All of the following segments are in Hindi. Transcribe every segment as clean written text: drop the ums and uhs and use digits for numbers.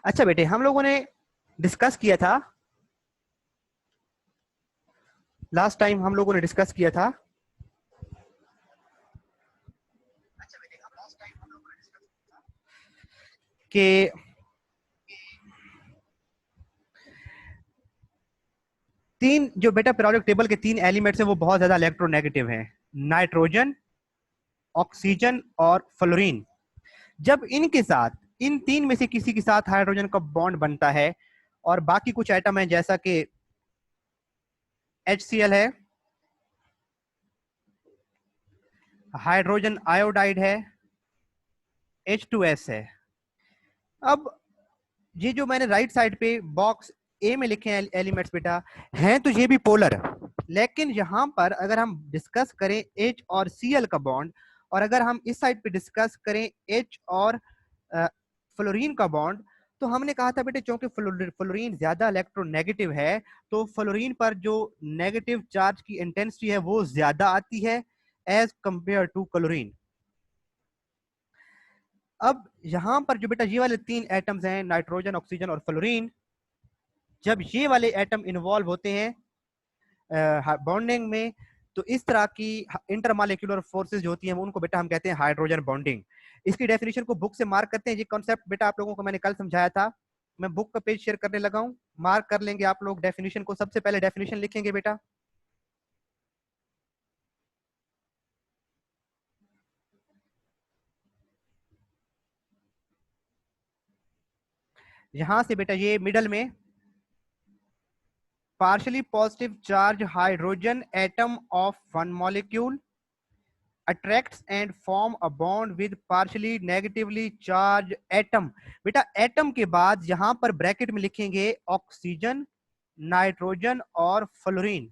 अच्छा बेटे, हम लोगों ने डिस्कस किया था, लास्ट टाइम हम लोगों ने डिस्कस किया था कि तीन जो बेटा पीरियोडिक टेबल के तीन एलिमेंट्स हैं वो बहुत ज्यादा इलेक्ट्रोनेगेटिव हैं, नाइट्रोजन, ऑक्सीजन और फ्लोरीन। जब इनके साथ, इन तीन में से किसी के साथ हाइड्रोजन का बॉन्ड बनता है और बाकी कुछ एटम है जैसा कि HCl है, हाइड्रोजन आयोडाइड है, H2S है। अब ये जो मैंने राइट साइड पे बॉक्स ए में लिखे हैं एलिमेंट्स बेटा, हैं तो ये भी पोलर, लेकिन यहां पर अगर हम डिस्कस करें H और Cl का बॉन्ड, और अगर हम इस साइड पे डिस्कस करें H और फ्लोरीन का बॉन्ड, तो हमने कहा था बेटे क्योंकि फ्लोरीन ज्यादा इलेक्ट्रोनेगेटिव है तो फ्लोरीन पर जो नेगेटिव चार्ज की इंटेंसिटी है वो ज्यादा आती है एज कंपेयर टू क्लोरीन। अब यहां पर जो बेटा ये वाले तीन एटम्स हैं, नाइट्रोजन, ऑक्सीजन और फ्लोरीन, जब ये वाले एटम इन्वॉल्व होते हैं बॉन्डिंग में, तो इस तरह की इंटरमॉलिक्यूलर फोर्सेस जो होती हैं उनको बेटा हम कहते हैं हाइड्रोजन बॉन्डिंग। इसकी डेफिनेशन को बुक से मार्क करते हैं। ये कॉन्सेप्ट बेटा आप लोगों को मैंने कल समझाया था, मैं बुक का पेज शेयर करने लगा हूं, मार्क कर लेंगे आप लोग डेफिनेशन को। सबसे पहले डेफिनेशन लिखेंगे बेटा, यहां से बेटा ये मिडल में, partially positive charge hydrogen atom of one molecule attracts and form a bond with partially negatively charged atom। बेटा एटम के बाद यहां पर ब्रैकेट में लिखेंगे ऑक्सीजन, नाइट्रोजन और फ्लोरीन।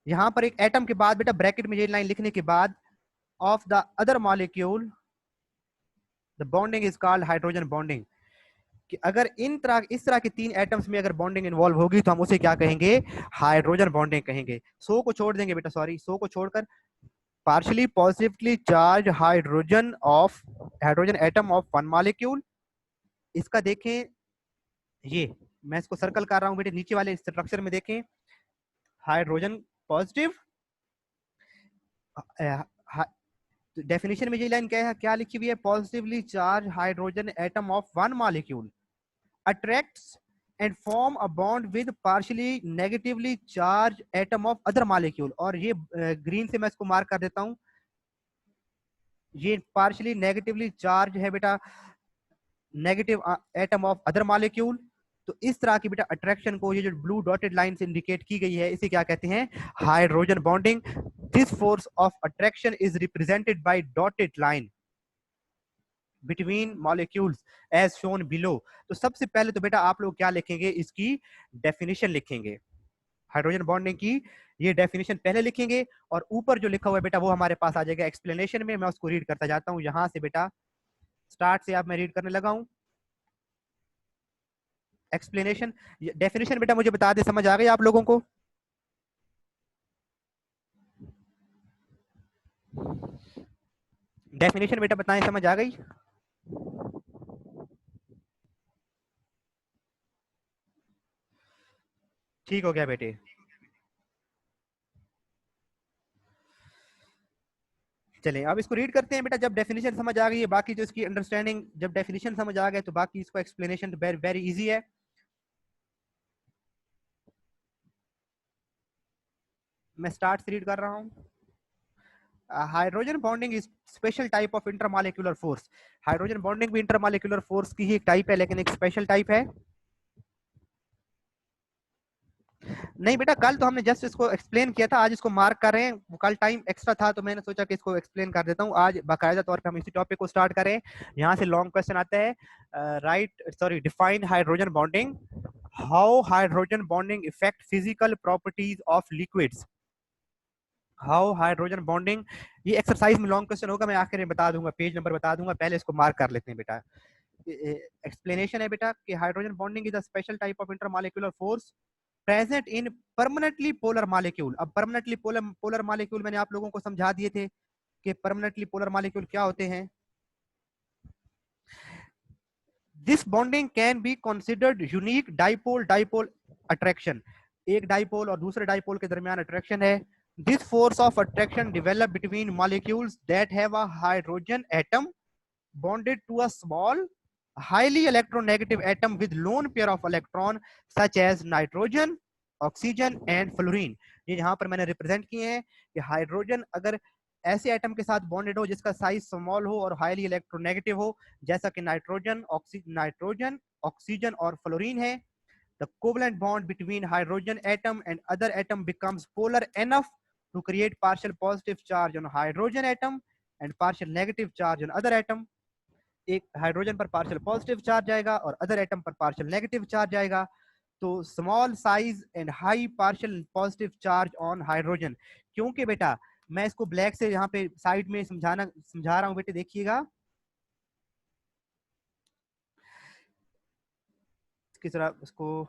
यहां पर एक एटम के बाद बेटा ब्रैकेट में ये लाइन लिखने के बाद of the other molecule the bonding is called hydrogen bonding. कि अगर इस तरह के तीन एटम्स में अगर बॉन्डिंग इन्वॉल्व होगी तो हम उसे क्या कहेंगे, हाइड्रोजन बॉन्डिंग कहेंगे। सो को छोड़ देंगे बेटा, सॉरी, सो को छोड़कर partially positively charge hydrogen atom of one molecule. इसका देखें, ये मैं इसको सर्कल कर रहा हूं बेटे, नीचे वाले स्ट्रक्चर में देखें, हाइड्रोजन पॉजिटिव, डेफिनेशन में ये लाइन क्या है, क्या लिखी हुई है, positively charge hydrogen atom of one molecule attracts and form a bond with partially negatively charged atom of other molecule। और ये ग्रीन से मैं इसको मार्क कर देता हूं, ये partially negatively charged है बेटा, negative atom of other molecule. तो इस तरह की बेटा अट्रैक्शन को, ये जो ब्लू डॉटेड लाइन से इंडिकेट की गई है, इसे क्या कहते हैं, hydrogen bonding. This force of attraction is represented by dotted line between molecules as shown below. तो सबसे पहले तो बेटा आप लोग क्या लिखेंगे, इसकी डेफिनेशन लिखेंगे, हाइड्रोजन बॉन्डिंग की ये डेफिनेशन पहले लिखेंगे, और ऊपर जो लिखा हुआ है बेटा वो हमारे पास आ जाएगा एक्सप्लेनेशन में। मैं उसको रीड करता जाता हूं यहां से बेटा, स्टार्ट से आप मैं रीड करने लगा हूं एक्सप्लेनेशन। डेफिनेशन बेटा मुझे बता दे, समझ आ गई आप लोगों को? डेफिनेशन बेटा बताएं, समझ आ गई? ठीक हो गया बेटे। चलें अब इसको रीड करते हैं बेटा। जब डेफिनेशन समझ आ गई है, बाकी जो इसकी अंडरस्टैंडिंग, जब डेफिनेशन समझ आ गए तो बाकी इसको एक्सप्लेनेशन वेरी वेरी इजी है। मैं स्टार्ट से रीड कर रहा हूं। Hydrogen bonding is special type of intermolecular force. Hydrogen bonding भी इंटरमॉलिक्यूलर फोर्स की ही एक टाइप है, लेकिन एक स्पेशल टाइप है। नहीं बेटा, कल तो हमने जस्ट इसको एक्सप्लेन किया था, आज इसको मार्क कर रहे हैं। कल टाइम एक्स्ट्रा था तो मैंने सोचा कि इसको एक्सप्लेन कर देता हूं। आज बाकायदा तौर पे हम इसी टॉपिक को स्टार्ट करें। यहां से लॉन्ग क्वेश्चन आता है, define hydrogen bonding, how hydrogen bonding effect physical properties of liquids, how hydrogen bonding. ये एक्सरसाइज में लॉन्ग क्वेश्चन होगा, मैं आखिर में बता दूंगा, पेज नंबर बता दूंगा, पहले इसको मार्क कर लेते हैं बेटा। एक्सप्लेनेशन है बेटा कि hydrogen bonding is a special type of intermolecular force present in permanently polar molecule. अब परमानेंटली पोलर मॉलिक्यूल मैंने आप लोगों को समझा दिए थे कि परमानेंटली पोलर मॉलिक्यूल क्या होते हैं। This bonding can be considered unique dipole dipole attraction, एक डाइपोल और दूसरे डाइपोल के दरमियान अट्रैक्शन है. This force of attraction develop between molecules that have a hydrogen atom bonded to a small highly electronegative atom with lone pair of electron such as nitrogen, oxygen and fluorine. ये यहाँ पर मैंने रिप्रेजेंट किए हैं कि हाइड्रोजन अगर ऐसे एटम के साथ बॉन्डेड हो जिसका साइज स्मॉल हो और हाईली इलेक्ट्रोनेगेटिव हो, जैसा कि नाइट्रोजन, ऑक्सीजन और फ्लोरीन है, the covalent bond between hydrogen atom and other atom becomes polar enough to create partial positive charge on hydrogen atom and partial negative charge on other atom. एक हाइड्रोजन पर पार्शियल पॉजिटिव चार्ज आएगा और अदर एटम पर पार्शियल नेगेटिव चार्ज आएगा. तो small size and high partial positive charge on hydrogen. क्योंकि बेटा मैं इसको ब्लैक से यहाँ पे साइड में समझा रहा हूँ बेटे, देखिएगा किस तरह इसको.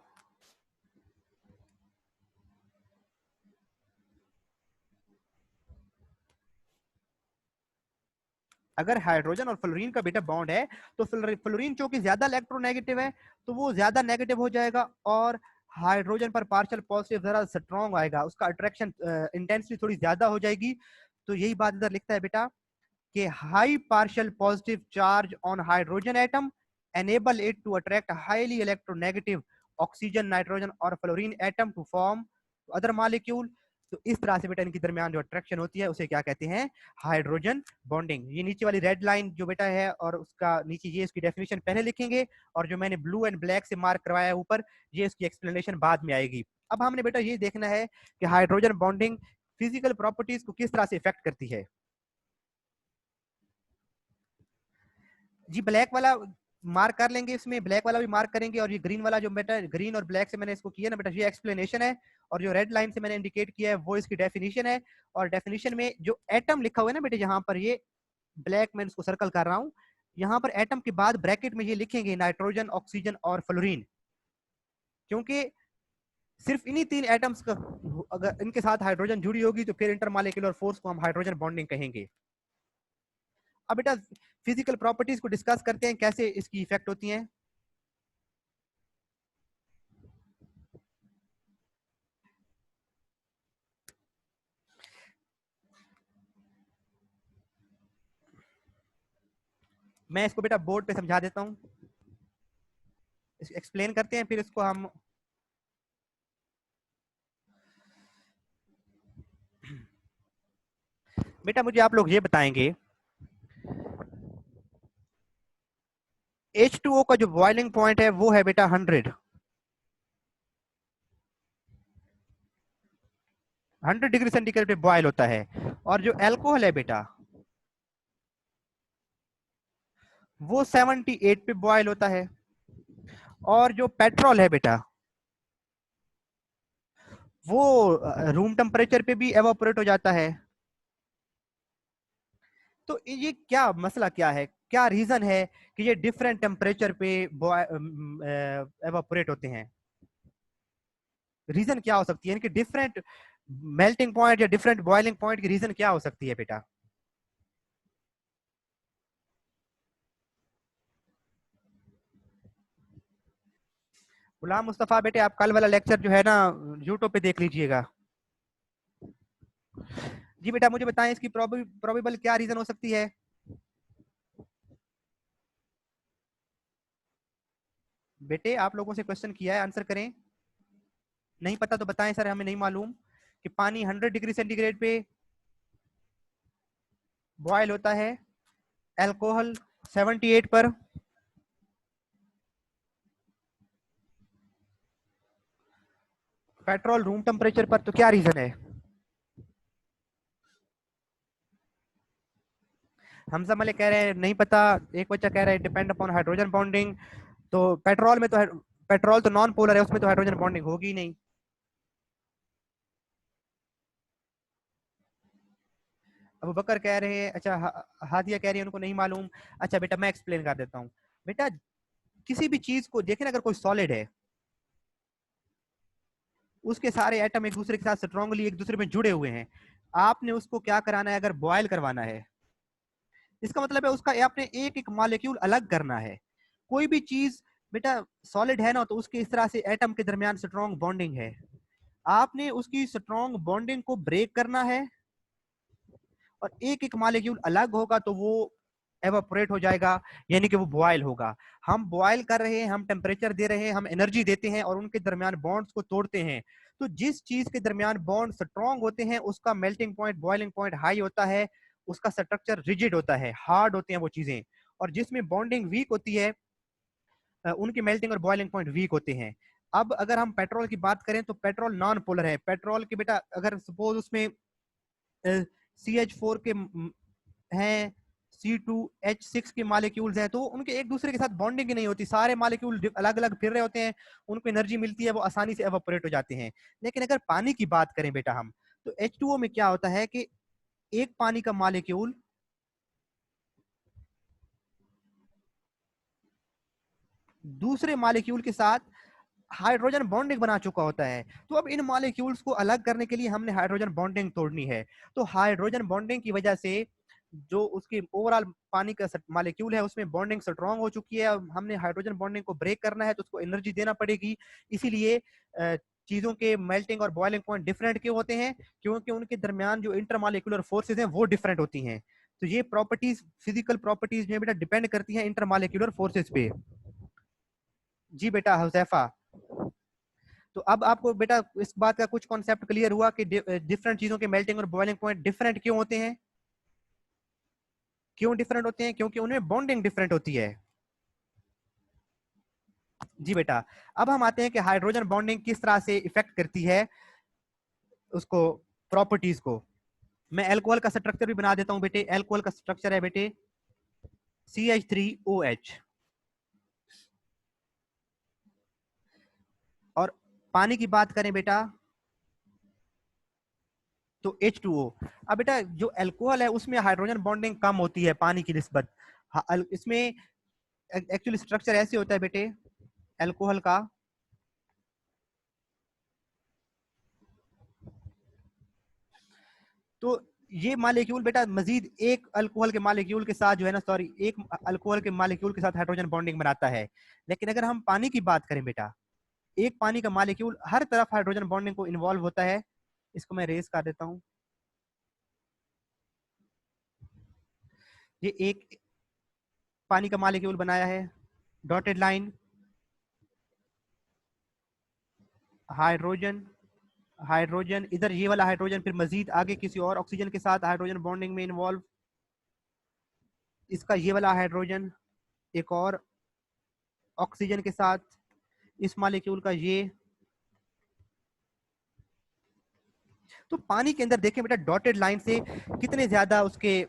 अगर हाइड्रोजन और फ्लोरीन का बेटा बॉन्ड है तो फ्लोरीन चूंकि ज्यादा इलेक्ट्रोनेगेटिव है तो वो ज्यादा नेगेटिव हो जाएगा और हाइड्रोजन पर पार्शियल पॉजिटिव जरा स्ट्रॉन्ग आएगा, उसका अट्रैक्शन इंटेंसिटी थोड़ी ज्यादा हो जाएगी. तो यही बात इधर लिखता है बेटा कि high partial positive charge on hydrogen atom enable it to attract highly electronegative oxygen, nitrogen और fluorine atom to form other molecule. तो इस तरह से बेटा इनके दरमियान जो अट्रैक्शन होती है उसे क्या कहते हैं, हाइड्रोजन बॉन्डिंग. ये नीचे वाली रेड लाइन जो बेटा है और उसका नीचे ये इसकी डेफिनेशन पहले लिखेंगे और जो मैंने ब्लू एंड ब्लैक से मार्क करवाया है ऊपर, ये इसकी एक्सप्लेनेशन बाद में आएगी. अब हमने बेटा ये देखना है कि हाइड्रोजन बॉन्डिंग फिजिकल प्रॉपर्टीज को किस तरह से इफेक्ट करती है. जी ब्लैक वाला मार्क कर लेंगे, इसमें ब्लैक वाला भी मार्क करेंगे और ये ग्रीन वाला जो बेटा ग्रीन और ब्लैक से मैंने इसको किया ना बेटा, ये एक्सप्लेनेशन है और जो रेड लाइन से मैंने इंडिकेट किया है वो इसकी डेफिनेशन है. और डेफिनेशन में जो एटम लिखा हुआ है ना बेटे, यहाँ पर ये ब्लैक में इसको सर्कल कर रहा हूँ, यहाँ पर एटम के बाद ब्रैकेट में ये लिखेंगे नाइट्रोजन, ऑक्सीजन और फ्लोरीन, क्योंकि सिर्फ इन्हीं तीन एटम्स का अगर इनके साथ हाइड्रोजन जुड़ी होगी तो फिर इंटरमॉलिक्यूलर फोर्स को हम हाइड्रोजन बॉन्डिंग कहेंगे. अब बेटा फिजिकल प्रॉपर्टीज को डिस्कस करते हैं कैसे इसकी इफेक्ट होती हैं. मैं इसको बेटा बोर्ड पे समझा देता हूं, एक्सप्लेन करते हैं फिर इसको हम. बेटा मुझे आप लोग ये बताएंगे H2O का जो बॉइलिंग पॉइंट है वो है बेटा 100 डिग्री सेंटीग्रेड पे बॉयल होता है, और जो एल्कोहल है बेटा वो 78 पे बॉयल होता है, और जो पेट्रोल है बेटा वो रूम टेम्परेचर पे भी एवापोरेट हो जाता है. तो ये क्या मसला क्या है, क्या रीजन है कि ये डिफरेंट टेम्परेचर पे एवापोरेट होते हैं. रीजन क्या हो सकती है इनकी डिफरेंट मेल्टिंग पॉइंट या डिफरेंट बॉइलिंग पॉइंट की रीजन क्या हो सकती है बेटा. गुलाम मुस्तफा बेटे आप कल वाला लेक्चर जो है ना यूट्यूब पे देख लीजिएगा. जी बेटा मुझे बताएं इसकी प्रोबेबल क्या रीजन हो सकती है. बेटे आप लोगों से क्वेश्चन किया है, आंसर करें. नहीं पता तो बताएं सर, हमें नहीं मालूम कि पानी 100 डिग्री सेंटीग्रेड पे बॉयल होता है, अल्कोहल 78 पर, पेट्रोल रूम टेम्परेचर पर. तो क्या रीजन है. हमजा मलिक कह रहे हैं नहीं पता, एक बच्चा कह रहा है डिपेंड अपॉन हाइड्रोजन बॉन्डिंग. तो पेट्रोल में तो पेट्रोल तो नॉन पोलर है, उसमें तो हाइड्रोजन बॉन्डिंग होगी ही नहीं. अबू बकर कह रहे हैं, अच्छा हादिया कह रही है उनको नहीं मालूम. अच्छा बेटा मैं एक्सप्लेन कर देता हूँ. बेटा किसी भी चीज को देखें, अगर कोई सॉलिड है उसके सारे एटम एक दूसरे के साथ स्ट्रांगली एक दूसरे में जुड़े हुए हैं, आपने उसको क्या कराना है, अगर बॉयल करवाना है, इसका मतलब है उसका आपने एक एक मॉलिक्यूल अलग करना है. कोई भी चीज बेटा सॉलिड है ना, तो उसके इस तरह से एटम के दरमियान स्ट्रॉन्ग बॉन्डिंग है, आपने उसकी स्ट्रॉन्ग बॉन्डिंग को ब्रेक करना है और एक एक मॉलिक्यूल अलग होगा तो वो एवापोरेट हो जाएगा, यानी कि वो बॉयल होगा। हम बॉयल कर रहे हैं, हम टेम्परेचर दे रहे हैं, हम एनर्जी देते हैं और उनके दरमियान बॉन्ड्स को तोड़ते हैं। तो जिस चीज के दरमियान बॉन्ड स्ट्रॉन्ग होते हैं उसका melting point, boiling point high होता है, उसका स्ट्रक्चर रिजिड होता है, हार्ड होते हैं वो चीजें। और जिसमें बॉन्डिंग वीक होती है उनके मेल्टिंग और बॉइलिंग पॉइंट वीक होते हैं। अब अगर हम पेट्रोल की बात करें तो पेट्रोल नॉन पोलर है। पेट्रोल की बेटा अगर सपोज उसमें CH4 के हैं, C2H6 के मॉलिक्यूल्स हैं, तो उनके एक दूसरे के साथ बॉन्डिंग ही नहीं होती, सारे मॉलिक्यूल अलग अलग फिर रहे होते हैं, उनको एनर्जी मिलती है, वो आसानी से एवापोरेट हो जाते हैं। लेकिन अगर पानी की बात करें बेटा हम, तो H2O में क्या होता है कि एक पानी का मॉलिक्यूल दूसरे मॉलिक्यूल के साथ हाइड्रोजन बॉन्डिंग बना चुका होता है। तो अब इन मॉलिक्यूल्स को अलग करने के लिए हमने हाइड्रोजन बॉन्डिंग तोड़नी है। तो हाइड्रोजन बॉन्डिंग की वजह से जो उसकी ओवरऑल पानी का मॉलिक्यूल है उसमें बॉन्डिंग स्ट्रॉन्ग हो चुकी है, हमने हाइड्रोजन बॉन्डिंग को ब्रेक करना है तो उसको एनर्जी देना पड़ेगी। इसीलिए चीजों के मेल्टिंग और बॉइलिंग पॉइंट डिफरेंट क्यों होते हैं? क्योंकि उनके दरमियान जो इंटरमॉलिक्यूलर फोर्सेज हैं वो डिफरेंट होती हैं। तो ये प्रॉपर्टीज फिजिकल प्रॉपर्टीज में बेटा डिपेंड करती हैं इंटरमॉलिक्यूलर फोर्सेज पे। जी बेटा हुजैफा, तो अब आपको बेटा इस बात का कुछ कॉन्सेप्ट क्लियर हुआ कि डिफरेंट चीजों के मेल्टिंग और बॉइलिंग पॉइंट डिफरेंट क्यों होते हैं? क्यों डिफरेंट होते हैं? क्योंकि उनमें बॉन्डिंग डिफरेंट होती है। जी बेटा, अब हम आते हैं कि हाइड्रोजन बॉन्डिंग किस तरह से इफेक्ट करती है उसको, प्रॉपर्टीज को। मैं एल्कोहल का स्ट्रक्चर भी बना देता हूं बेटे। एल्कोहल का स्ट्रक्चर है बेटे CH3OH, और पानी की बात करें बेटा तो H2O। अब बेटा जो एल्कोहल है उसमें हाइड्रोजन बॉन्डिंग कम होती है पानी की निस्बत। इसमें एक्चुअली स्ट्रक्चर ऐसे होता है बेटे एल्कोहल का, तो ये मॉलिक्यूल बेटा मजीद एक अल्कोहल के मॉलिक्यूल के साथ जो है ना, सॉरी, एक अल्कोहल के मॉलिक्यूल के साथ हाइड्रोजन बॉन्डिंग बनाता है। लेकिन अगर हम पानी की बात करें बेटा, एक पानी का मॉलिक्यूल हर तरफ हाइड्रोजन बॉन्डिंग को इन्वॉल्व होता है। इसको मैं रेस कर देता हूं। ये एक पानी का मॉलिक्यूल बनाया है, डॉटेड लाइन, हाइड्रोजन, हाइड्रोजन इधर, ये वाला हाइड्रोजन फिर मजीद आगे किसी और ऑक्सीजन के साथ हाइड्रोजन बॉन्डिंग में इन्वॉल्व, इसका ये वाला हाइड्रोजन एक और ऑक्सीजन के साथ, इस मॉलिक्यूल का ये। तो पानी के अंदर देखें बेटा डॉटेड लाइन से कितने ज्यादा उसके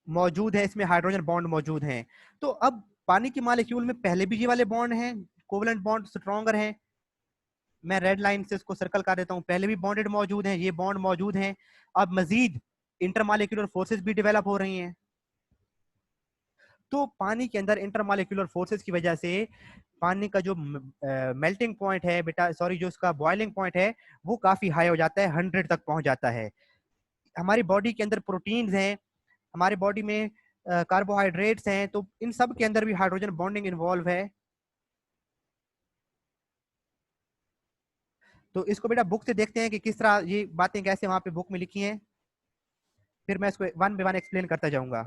मौजूद है, इसमें हाइड्रोजन बॉन्ड मौजूद हैं। तो अब पानी की मॉलिक्यूल में पहले भी ये वाले बॉन्ड हैं, कोवलेंट बॉन्ड स्ट्रॉन्गर हैं। मैं रेड लाइन से इसको सर्कल कर देता हूं, पहले भी बॉन्डेड मौजूद हैं, ये बॉन्ड मौजूद हैं। अब मजीद इंटरमॉलिक्यूलर फोर्सेस भी डेवलप हो रही हैं। तो पानी के अंदर इंटरमॉलिक्यूलर फोर्सेस की वजह से पानी का जो मेल्टिंग पॉइंट है बेटा, सॉरी, जो उसका बॉइलिंग पॉइंट है वो काफी हाई हो जाता है, 100 तक पहुंच जाता है। हमारी बॉडी के अंदर प्रोटीन्स हैं, हमारे बॉडी में कार्बोहाइड्रेट्स हैं, तो इन सब के अंदर भी हाइड्रोजन बॉन्डिंग इन्वॉल्व है। तो इसको बेटा बुक से देखते हैं कि किस तरह ये बातें कैसे वहां पे बुक में लिखी हैं, फिर मैं इसको वन बाय वन एक्सप्लेन करता जाऊंगा।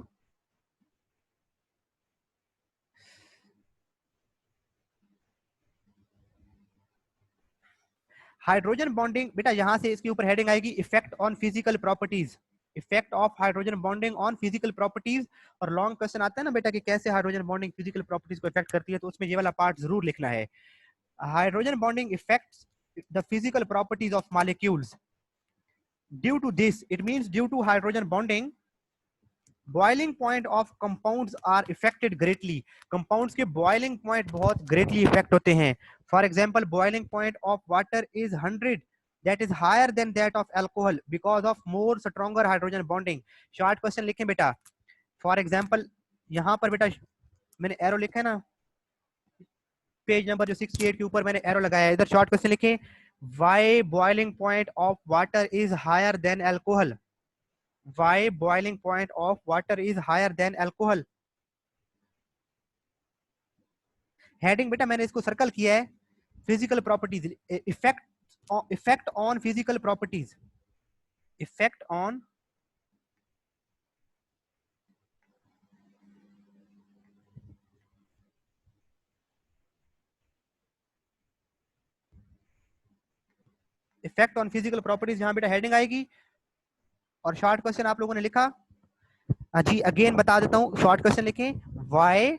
हाइड्रोजन बॉन्डिंग बेटा यहां से इसके ऊपर हेडिंग आएगी effect on physical properties, effect of hydrogen bonding on physical properties. और लॉन्ग क्वेश्चन आता है ना बेटा कि कैसे हाइड्रोजन बॉन्डिंग फिजिकल प्रॉपर्टीज को इफेक्ट करती है, तो उसमें ये वाला पार्ट जरूर लिखना है। Hydrogen bonding affects the physical properties of molecules. Due to this, it means due to hydrogen bonding, boiling point of compounds are affected greatly. Compounds के बॉइलिंग पॉइंट बहुत ग्रेटली इफेक्ट होते हैं। For example boiling point of water is 100, that is higher than that of alcohol because of more stronger hydrogen bonding। Short question लिखें बेटा। फॉर एग्जांपल यहाँ पर बेटा मैंने एरो लिखा है ना, पेज नंबर जो 68 के ऊपर मैंने एरो लगाया है, इधर शॉर्ट क्वेश्चन लिखें, why boiling point of water is higher than alcohol, why boiling point of water is higher than alcohol। Heading बेटा मैंने इसको सर्कल किया है, physical properties, effect on physical properties, effect on effect on physical properties, यहां बेटा हेडिंग आएगी। और शॉर्ट क्वेश्चन आप लोगों ने लिखा जी, अगेन बता देता हूं, शॉर्ट क्वेश्चन लिखें, why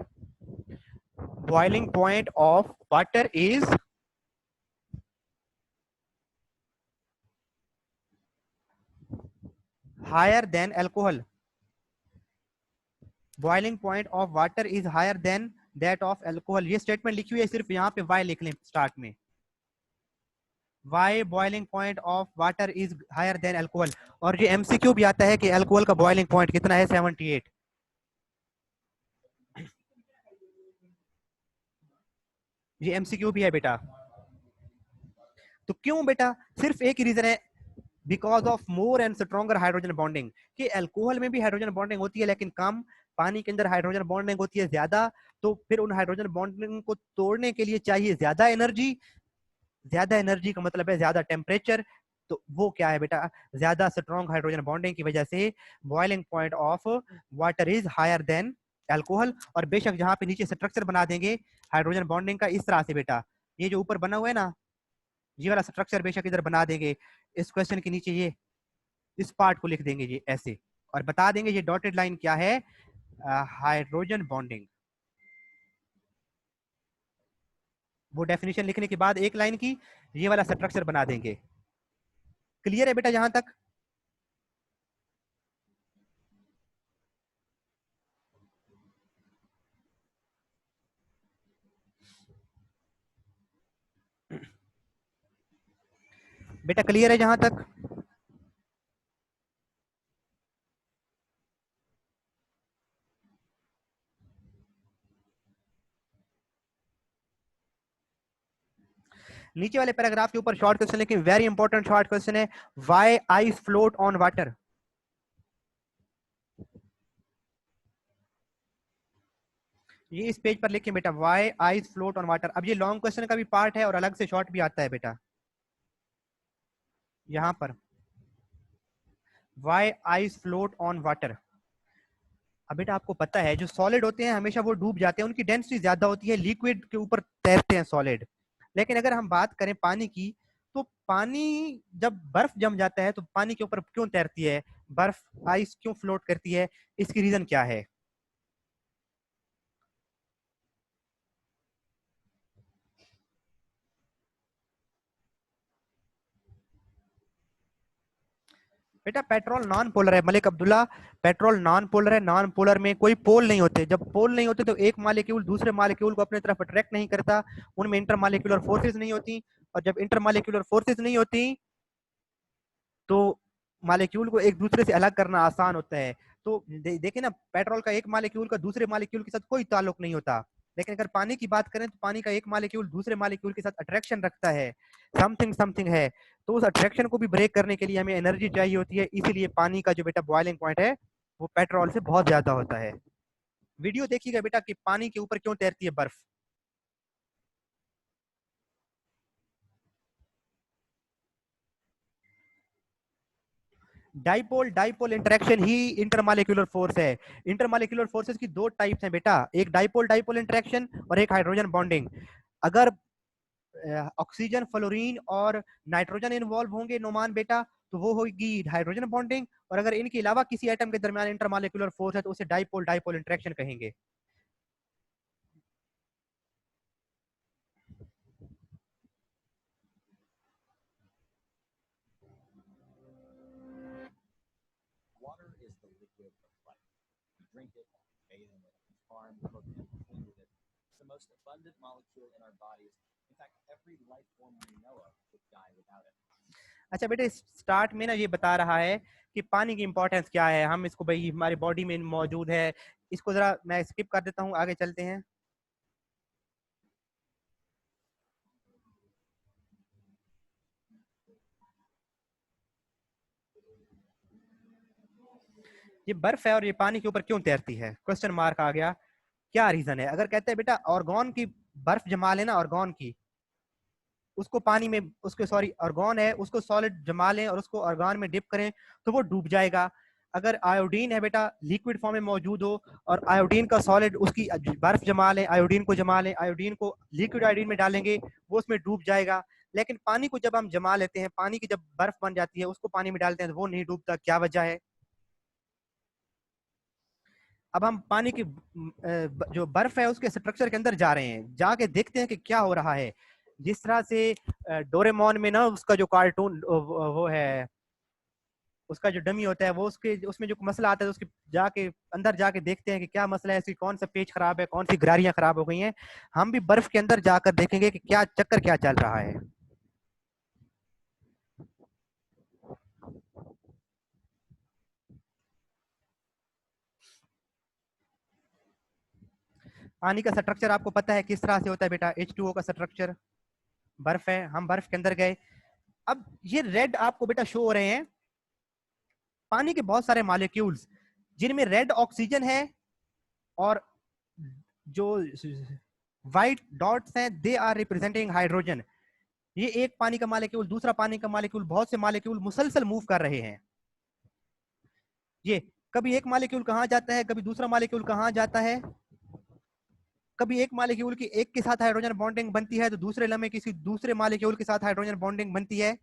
boiling point of water is higher than alcohol, boiling point of water is higher than that of alcohol. ये स्टेटमेंट लिखी हुई है, सिर्फ यहाँ पे वाई लिख लें स्टार्ट में, why boiling point of water is higher than alcohol. और ये एमसीक्यू भी आता है कि अल्कोहल का बॉइलिंग पॉइंट कितना है, 78। ये एमसीक्यू भी है बेटा। तो क्यों बेटा, सिर्फ एक ही रीजन है, because of more and stronger hydrogen bonding, कि अल्कोहल में भी हाइड्रोजन बॉन्डिंग होती है लेकिन कम, पानी के अंदर हाइड्रोजन बॉन्डिंग होती है ज्यादा। तो फिर उन हाइड्रोजन बॉन्डिंग को तोड़ने के लिए चाहिए ज्यादा एनर्जी, ज्यादा एनर्जी का मतलब है ज्यादा टेम्परेचर। तो वो क्या है बेटा, ज्यादा स्ट्रॉन्ग हाइड्रोजन बॉन्डिंग की वजह से boiling point of water is higher than alcohol. और बेशक जहां पे नीचे स्ट्रक्चर बना देंगे हाइड्रोजन बॉन्डिंग का इस तरह से बेटा, ये जो ऊपर बना हुआ है ना, ये वाला स्ट्रक्चर बेशक इधर बना देंगे, इस क्वेश्चन के नीचे ये इस पार्ट को लिख देंगे ये ऐसे, और बता देंगे ये डॉटेड लाइन क्या है, हाइड्रोजन बॉन्डिंग। वो डेफिनेशन लिखने के बाद एक लाइन की ये वाला स्ट्रक्चर बना देंगे। क्लियर है बेटा यहां तक? बेटा क्लियर है जहां तक? नीचे वाले पैराग्राफ के ऊपर शॉर्ट क्वेश्चन लिखे, वेरी इंपॉर्टेंट शॉर्ट क्वेश्चन है, why ice float on water. ये इस पेज पर लिखे बेटा, why ice float on water. अब ये लॉन्ग क्वेश्चन का भी पार्ट है और अलग से शॉर्ट भी आता है बेटा, यहां पर why ice float on water. अब बेटा आपको पता है जो सॉलिड होते हैं हमेशा वो डूब जाते हैं, उनकी डेंसिटी ज्यादा होती है, लिक्विड के ऊपर तैरते हैं सॉलिड। लेकिन अगर हम बात करें पानी की, तो पानी जब बर्फ जम जाता है तो पानी के ऊपर क्यों तैरती है, बर्फ आइस क्यों फ्लोट करती है, इसकी रीजन क्या है? बेटा पेट्रोल नॉन पोलर है Malik Abdullah, petrol non polar है। नॉन पोलर में कोई पोल नहीं होते, जब पोल नहीं होते तो एक मालिक्यूल दूसरे मालिक्यूल को अपने तरफ अट्रैक्ट नहीं करता, उनमें इंटर मालिक्यूलर फोर्सेज नहीं होती। और जब इंटर मालिक्यूलर फोर्सेज नहीं होती तो मालिक्यूल को एक दूसरे से अलग करना आसान होता है। तो देखिए ना, पेट्रोल का एक मालिक्यूल का दूसरे मालिक्यूल के साथ कोई ताल्लुक नहीं होता। लेकिन अगर पानी की बात करें तो पानी का एक मालिक्यूल दूसरे मालिक्यूल के साथ अट्रैक्शन रखता है, समथिंग समथिंग है। तो उस अट्रैक्शन को भी ब्रेक करने के लिए हमें एनर्जी चाहिए होती है, इसीलिए पानी का जो बेटा बॉइलिंग पॉइंट है वो पेट्रोल से बहुत ज्यादा होता है। वीडियो देखिएगा बेटा कि पानी के ऊपर क्यों तैरती है बर्फ। डाइपोल डाइपोल इंटरेक्शन ही इंटरमॉलिक्यूलर फोर्स है। इंटरमॉलिक्यूलर फोर्सेस की दो टाइप्स हैं बेटा, एक डाइपोल डाइपोल इंटरेक्शन और एक हाइड्रोजन बॉन्डिंग। अगर ऑक्सीजन, फ्लोरीन और नाइट्रोजन इन्वॉल्व होंगे नोमान बेटा, तो वो होगी हाइड्रोजन बॉन्डिंग। और अगर इनके अलावा किसी एटम के दरमियान इंटरमॉलिक्यूलर फोर्स है तो उसे डाइपोल डाइपोल इंटरेक्शन कहेंगे। अच्छा बेटे, स्टार्ट में ना ये बता रहा है कि पानी की इंपॉर्टेंस क्या है, हम इसको भाई हमारी बॉडी में मौजूद है। इसको जरा मैं स्किप कर देता हूँ, आगे चलते हैं। ये बर्फ है और ये पानी के ऊपर क्यों तैरती है, क्वेश्चन मार्क आ गया। क्या रीजन है? अगर कहते हैं बेटा ऑर्गन की बर्फ जमा लेना ऑर्गन की, उसको पानी में, उसके सॉरी ऑर्गन है, उसको सॉलिड जमा लें और उसको ऑर्गन में डिप करें तो वो डूब जाएगा। अगर आयोडीन है बेटा लिक्विड फॉर्म में मौजूद हो और आयोडीन का सॉलिड, उसकी बर्फ जमा लें, आयोडीन को जमा लें, आयोडीन को लिक्विड आयोडीन में डालेंगे, वो उसमें डूब जाएगा। लेकिन पानी को जब हम जमा लेते हैं, पानी की जब बर्फ बन जाती है, उसको पानी में डालते हैं तो वो नहीं डूबता। क्या वजह है? अब हम पानी की जो बर्फ है उसके स्ट्रक्चर के अंदर जा रहे हैं, जाके देखते हैं कि क्या हो रहा है। जिस तरह से डोरेमोन में ना उसका जो कार्टून वो है, उसका जो डमी होता है, वो उसके उसमें जो मसला आता है उसके जाके अंदर जाके देखते हैं कि क्या मसला है, इसकी कौन सा पेज खराब है, कौन सी गरारियां खराब हो गई हैं। हम भी बर्फ के अंदर जाकर देखेंगे कि क्या चक्कर क्या चल रहा है। पानी का स्ट्रक्चर आपको पता है किस तरह से होता है बेटा, H2O का स्ट्रक्चर। बर्फ है, हम बर्फ के अंदर गए। अब ये रेड आपको बेटा शो हो रहे हैं पानी के बहुत सारे मॉलिक्यूल्स, जिनमें रेड ऑक्सीजन है और जो व्हाइट डॉट्स हैं दे आर रिप्रेजेंटिंग हाइड्रोजन। ये एक पानी का मॉलिक्यूल, दूसरा पानी का मॉलिक्यूल, बहुत से मॉलिक्यूल मुसलसल मूव कर रहे हैं। ये कभी एक मॉलिक्यूल कहां जाता है, कभी दूसरा मॉलिक्यूल कहां जाता है, कभी एक मॉलिक्यूल की एक के साथ हाइड्रोजन बॉन्डिंग बनती है तो दूसरे लम्हे किसी दूसरे मॉलिक्यूल के साथ हाइड्रोजन बॉन्डिंग बनती है।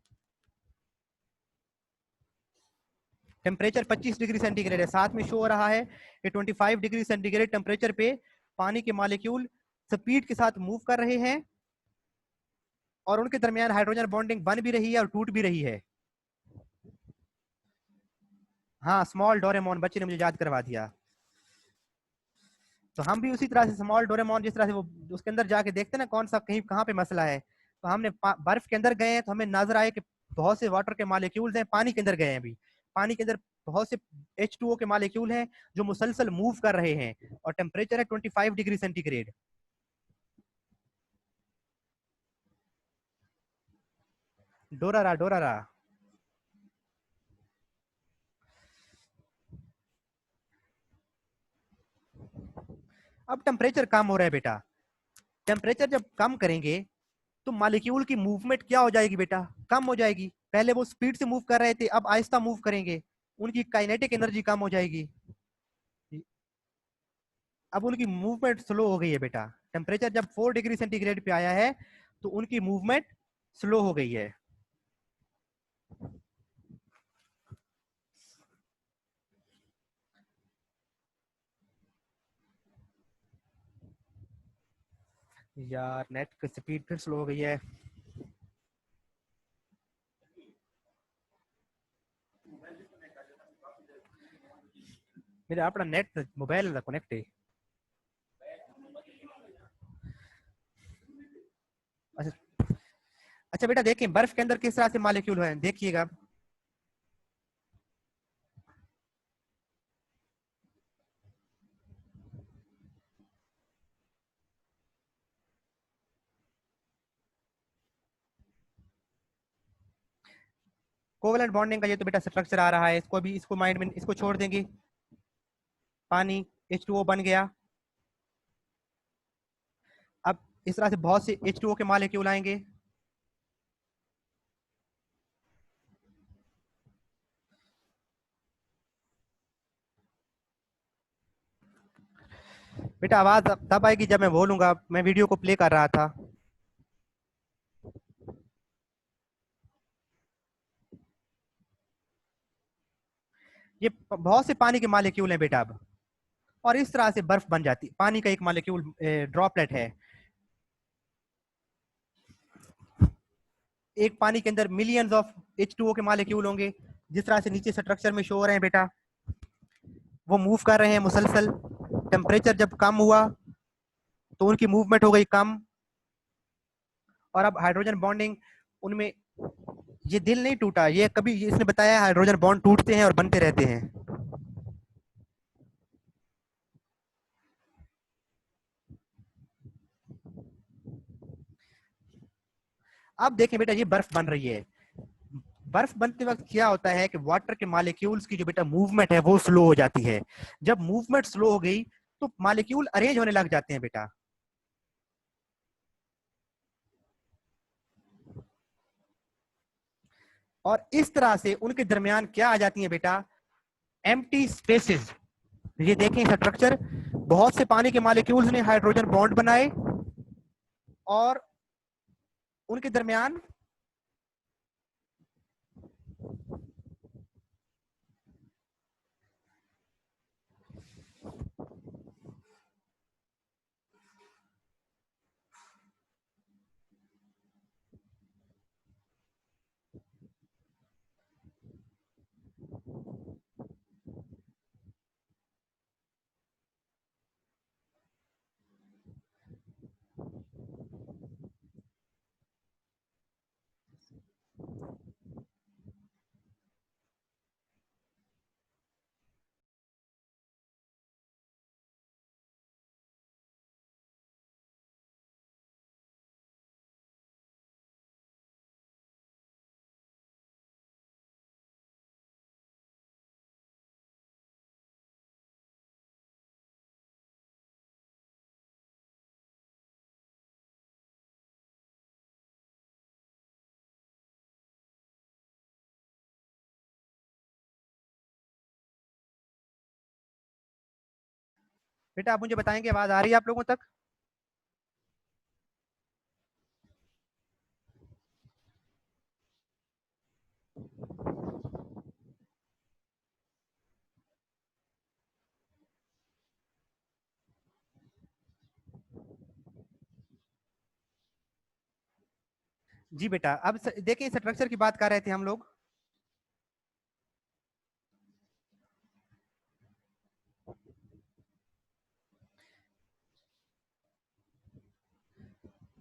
टेम्परेचर 25 डिग्री सेंटीग्रेड है, साथ में शो हो रहा है कि 25 डिग्री सेंटीग्रेड टेम्परेचर पे पानी के मॉलिक्यूल स्पीड के साथ मूव कर रहे हैं और उनके दरमियान हाइड्रोजन बॉन्डिंग बन भी रही है और टूट भी रही है। हाँ, स्मॉल डोरेमोन, बच्चे ने मुझे याद करवा दिया। तो हम भी उसी तरह से स्मॉल डोरेमोन, जिस तरह से वो उसके अंदर जाके देखते हैं ना कौन सा कहीं कहाँ पे मसला है, तो हमने बर्फ के अंदर गए हैं तो हमें नजर आए कि बहुत से वाटर के मॉलिक्यूल्स हैं। पानी के अंदर गए हैं, अभी पानी के अंदर बहुत से H2O के मॉलिक्यूल हैं जो मुसलसल मूव कर रहे हैं और टेम्परेचर है 25 डिग्री सेंटीग्रेड। डोरारा डोरारा। अब टेम्परेचर कम हो रहा है बेटा, टेम्परेचर जब कम करेंगे तो मॉलिक्यूल की मूवमेंट क्या हो जाएगी बेटा, कम हो जाएगी। पहले वो स्पीड से मूव कर रहे थे, अब आहिस्ता मूव करेंगे, उनकी काइनेटिक एनर्जी कम हो जाएगी, अब उनकी मूवमेंट स्लो हो गई है बेटा। टेम्परेचर जब 4 डिग्री सेंटीग्रेड पे आया है तो उनकी मूवमेंट स्लो हो गई है। यार नेट की स्पीड फिर स्लो हो गई है। मेरा अपना नेट मोबाइल का कनेक्ट है। अच्छा अच्छा बेटा देखिए बर्फ के अंदर किस तरह से मॉलिक्यूल है, देखिएगा। कोवलेंट बॉन्डिंग का ये तो बेटा स्ट्रक्चर आ रहा है, इसको भी, इसको माइंड में, इसको छोड़ देंगे। पानी H2O बन गया। अब इस तरह से बहुत से H2O के मॉलिक्यूल आएंगे। बेटा आवाज तब आएगी जब मैं बोलूंगा, मैं वीडियो को प्ले कर रहा था। ये बहुत से पानी के मॉलिक्यूल हैं बेटा अब, और इस तरह से बर्फ बन जाती। पानी का एक मॉलिक्यूल ड्रॉपलेट है, एक पानी के अंदर मिलियंस ऑफ H2O के मॉलिक्यूल होंगे। जिस तरह से नीचे स्ट्रक्चर में शो हो रहे हैं बेटा, वो मूव कर रहे हैं मुसलसल। टेम्परेचर जब कम हुआ तो उनकी मूवमेंट हो गई कम, और अब हाइड्रोजन बॉन्डिंग उनमें, ये दिल नहीं टूटा, ये कभी इसने बताया हाइड्रोजन बॉन्ड टूटते हैं और बनते रहते हैं। अब देखें बेटा ये बर्फ बन रही है। बर्फ बनते वक्त क्या होता है कि वाटर के मॉलिक्यूल्स की जो बेटा मूवमेंट है वो स्लो हो जाती है। जब मूवमेंट स्लो हो गई तो मॉलिक्यूल अरेंज होने लग जाते हैं बेटा। और इस तरह से उनके दरमियान क्या आ जाती है बेटा, एम्प्टी स्पेसेस। ये देखें स्ट्रक्चर, बहुत से पानी के मॉलिक्यूल्स ने हाइड्रोजन बॉन्ड बनाए और उनके दरमियान बेटा आप मुझे बताएंगे आवाज आ रही है आप लोगों तक? जी बेटा, अब देखिए स्ट्रक्चर की बात कर रहे थे हम लोग।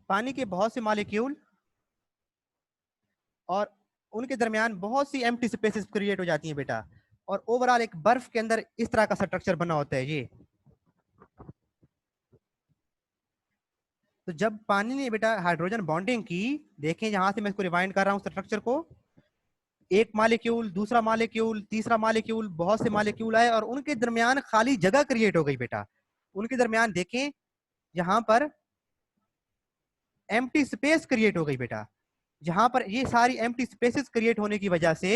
पानी के बहुत से मॉलिक्यूल और उनके दरमियान बहुत सी एम्प्टी स्पेसेस क्रिएट हो जाती हैं बेटा, और ओवरऑल एक बर्फ के अंदर इस तरह का स्ट्रक्चर बना होता है ये। तो जब पानी ने बेटा हाइड्रोजन बॉन्डिंग की, देखें यहां से मैं इसको रिवाइंड कर रहा हूं स्ट्रक्चर को, एक मॉलिक्यूल, दूसरा मॉलिक्यूल, तीसरा मॉलिक्यूल, बहुत से मॉलिक्यूल आए और उनके दरमियान खाली जगह क्रिएट हो गई बेटा। उनके दरमियान देखें यहां पर एम्प्टी स्पेस क्रिएट हो गई बेटा। जहां पर ये सारी एम्प्टी स्पेसेस क्रिएट होने की वजह से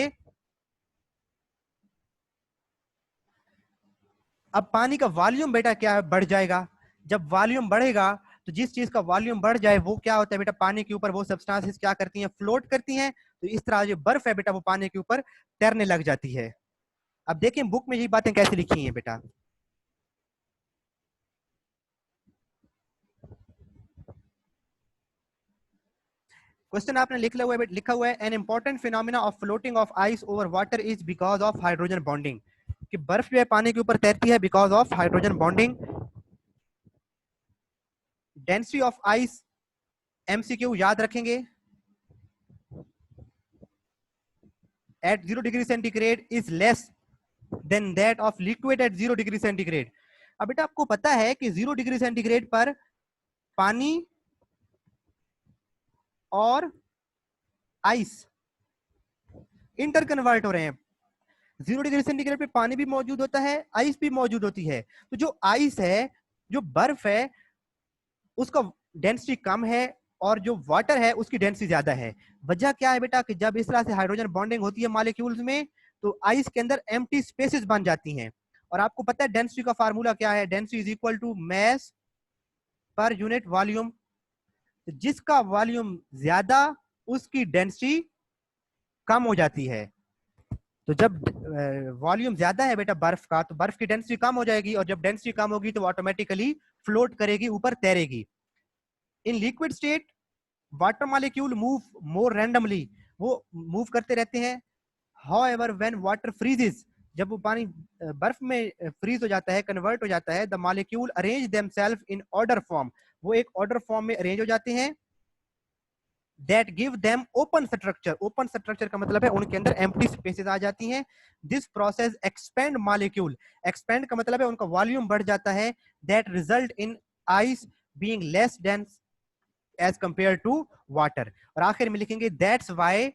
अब पानी का वॉल्यूम बेटा क्या है, बढ़ जाएगा। जब वॉल्यूम बढ़ेगा तो जिस चीज का वॉल्यूम बढ़ जाए वो क्या होता है बेटा, पानी के ऊपर वो सब्सटेंसेस क्या करती हैं, फ्लोट करती हैं। तो इस तरह जो बर्फ है बेटा वो पानी के ऊपर तैरने लग जाती है। अब देखें बुक में यही बातें कैसे लिखी हैं बेटा। क्वेश्चन आपने लिखा हुआ है an important phenomena of floating of ice over water is because of hydrogen bonding. कि बर्फ जो है पानी के ऊपर तैरती है because of hydrogen bonding. Density of ice, MCQ याद रखेंगे, at 0 degree centigrade is less than that of liquid at 0 degree centigrade. अब बेटा आपको पता है कि 0 डिग्री सेंटीग्रेड पर पानी और आइस इंटर कन्वर्ट हो रहे हैं। 0 डिग्री सेंटीग्रेड पे पानी भी मौजूद होता है, आइस भी मौजूद होती है। तो जो आइस है, जो बर्फ है, उसका डेंसिटी कम है और जो वाटर है उसकी डेंसिटी ज्यादा है। वजह क्या है बेटा कि जब इस तरह से हाइड्रोजन बॉन्डिंग होती है मॉलिक्यूल्स में तो आइस के अंदर एम्प्टी स्पेसेस बन जाती हैं। और आपको पता है डेंसिटी का फार्मूला क्या है, density is equal to mass per unit volume. जिसका वॉल्यूम ज्यादा उसकी डेंसिटी कम हो जाती है। तो जब वॉल्यूम ज्यादा है बेटा बर्फ का तो बर्फ की डेंसिटी कम हो जाएगी, और जब डेंसिटी कम होगी तो ऑटोमेटिकली फ्लोट करेगी, ऊपर तैरेगी। In liquid state water molecule move more randomly, वो मूव करते रहते हैं। हाउएवर व्हेन वाटर फ्रीजेस, जब वो पानी बर्फ में फ्रीज हो जाता है, कन्वर्ट हो जाता है, the molecule arrange themselves in order form, वो एक ऑर्डर फॉर्म में अरेंज हो जाते हैं। That give them open structure, open structure का मतलब है उनके अंदर एम्प्टी स्पेसेस आ जाती हैं। This process expand molecule, expand का मतलब है उनका वॉल्यूम बढ़ जाता है। That result in ice being less dense as compare to water. और आखिर में लिखेंगे दैट्स वाई,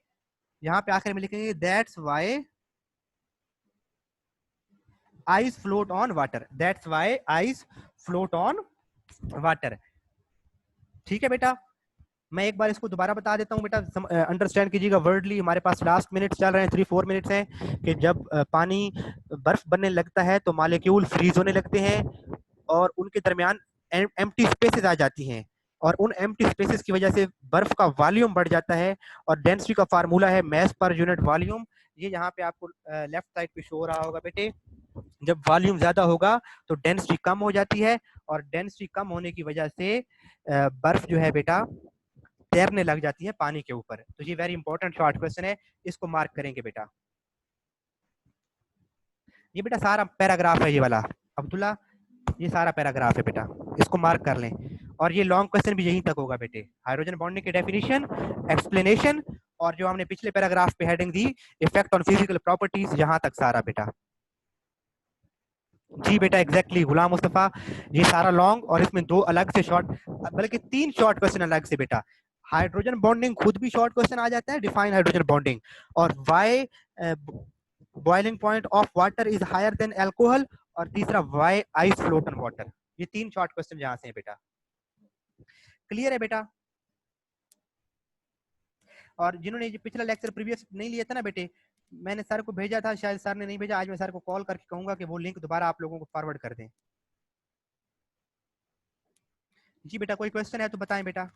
यहां पे आखिर में लिखेंगे that's why ice float on water, that's why ice float on water. ठीक है बेटा। मैं एक बार इसको दोबारा बता देता हूँ बेटा, अंडरस्टैंड कीजिएगा वर्डली। हमारे पास लास्ट मिनट्स चल रहे हैं, 3-4 मिनट्स हैं कि जब पानी बर्फ बनने लगता है तो मॉलिक्यूल फ्रीज होने लगते हैं और उनके दरमियान एम्प्टी स्पेसेस आ जाती हैं, और उन एम्प्टी स्पेसेस की वजह से बर्फ का वॉल्यूम बढ़ जाता है। और डेंसिटी का फार्मूला है मैस पर यूनिट वॉल्यूम। ये यहाँ पे आपको लेफ्ट साइड पे शो हो रहा होगा बेटे। जब वॉल्यूम ज्यादा होगा तो डेंसिटी कम हो जाती है, और डेंसिटी कम होने की वजह से बर्फ जो है बेटा तैरने लग जाती है पानी के ऊपर। तो ये वेरी इंपॉर्टेंट शॉर्ट क्वेश्चन है, इसको मार्क करेंगे बेटा। ये बेटा सारा पैराग्राफ है ये वाला अब्दुल्ला, ये सारा पैराग्राफ है बेटा, इसको मार्क कर लें। और ये लॉन्ग क्वेश्चन भी यहीं तक होगा बेटे, हाइड्रोजन बॉन्डिंग की डेफिनेशन, एक्सप्लेनेशन, और जो हमने पिछले पैराग्राफ पे heading the effect on physical properties, यहां तक सारा बेटा। जी बेटा एग्जैक्टली गुलाम मुस्तफा, ये सारा लॉन्ग और इसमें 2 अलग से शॉर्ट, बल्कि 3 शॉर्ट क्वेश्चन अलग से बेटा। हाइड्रोजन बॉन्डिंग खुद भी शॉर्ट क्वेश्चन आ जाता है, डिफाइन हाइड्रोजन बॉन्डिंग, और why boiling point of water is higher than alcohol, और तीसरा why ice float on water. ये 3 शॉर्ट क्वेश्चन यहां से है बेटा। क्लियर है बेटा? और जिन्होंने ये पिछला लेक्चर प्रीवियस नहीं लिया था ना बेटे, मैंने सर को भेजा था, शायद सर ने नहीं भेजा, आज मैं सर को कॉल करके कहूंगा कि वो लिंक दोबारा आप लोगों को फॉरवर्ड कर दें। जी बेटा कोई क्वेश्चन है तो बताएं बेटा।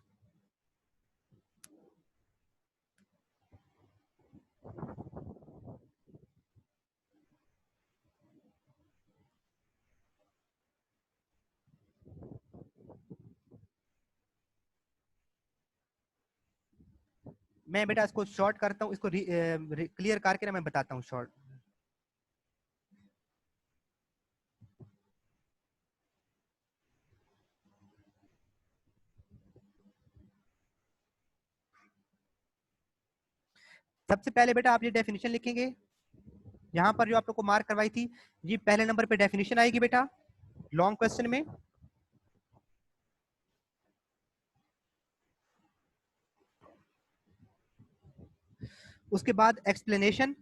मैं बेटा इसको शॉर्ट करता हूँ, इसको क्लियर करके ना मैं बताता हूँ शॉर्ट। सबसे पहले बेटा आप ये डेफिनेशन लिखेंगे, यहाँ पर जो आप लोग को मार्क करवाई थी, जी पहले नंबर पे डेफिनेशन आएगी बेटा लॉन्ग क्वेश्चन में। उसके बाद एक्सप्लेनेशन,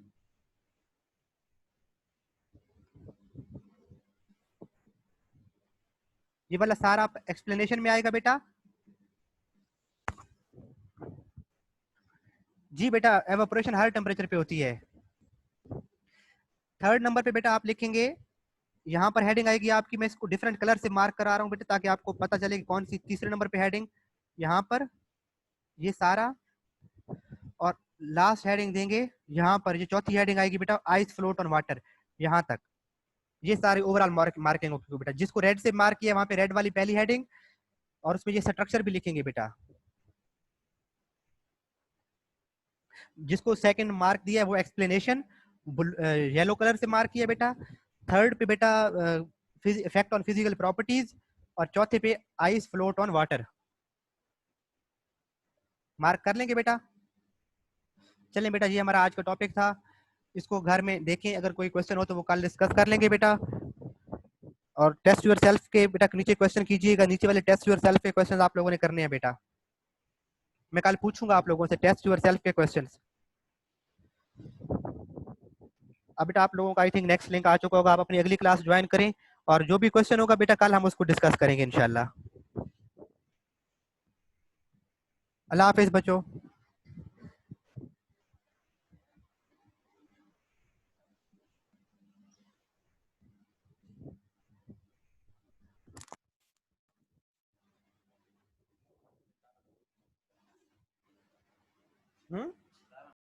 ये वाला सारा एक्सप्लेनेशन में आएगा बेटा। जी बेटा एवापोरेशन हर टेम्परेचर पे होती है। थर्ड नंबर पे बेटा आप लिखेंगे, यहाँ पर हेडिंग आएगी आपकी, मैं इसको डिफरेंट कलर से मार्क करा रहा हूँ बेटा ताकि आपको पता चले कि कौन सी तीसरे नंबर पे हेडिंग, यहाँ पर ये सारा। और लास्ट हेडिंग देंगे यहाँ पर, ये चौथी हेडिंग आएगी बेटा आइस फ्लोट ऑन वाटर, यहाँ तक। ये सारी ओवरऑल मार्किंग होगी बेटा। जिसको रेड से मार्क किया वहां पे रेड वाली पहली हेडिंग, और उसमें ये स्ट्रक्चर भी लिखेंगे बेटा। जिसको सेकंड मार्क दिया है वो एक्सप्लेनेशन येलो कलर से मार्क किया बेटा। थर्ड पे बेटा इफेक्ट ऑन फिजिकल प्रॉपर्टीज, और चौथे पे ice float on water. Mark कर लेंगे बेटा। चलें बेटा, ये हमारा आज का टॉपिक था, इसको घर में देखें, अगर कोई क्वेश्चन हो तो वो कल डिस्कस कर लेंगे बेटा। और टेस्ट योर सेल्फ के बेटा नीचे क्वेश्चन कीजिएगा, नीचे वाले टेस्ट योर सेल्फ के क्वेश्चन आप लोगों ने करने हैं बेटा। मैं कल पूछूंगा आप लोगों से टेस्ट योर सेल्फ के क्वेश्चंस। अब बेटा आप लोगों का आई थिंक नेक्स्ट लिंक आ चुका होगा, आप अपनी अगली क्लास ज्वाइन करें, और जो भी क्वेश्चन होगा बेटा कल हम उसको डिस्कस करेंगे इंशाल्लाह। अल्लाह हाफिज बच्चों।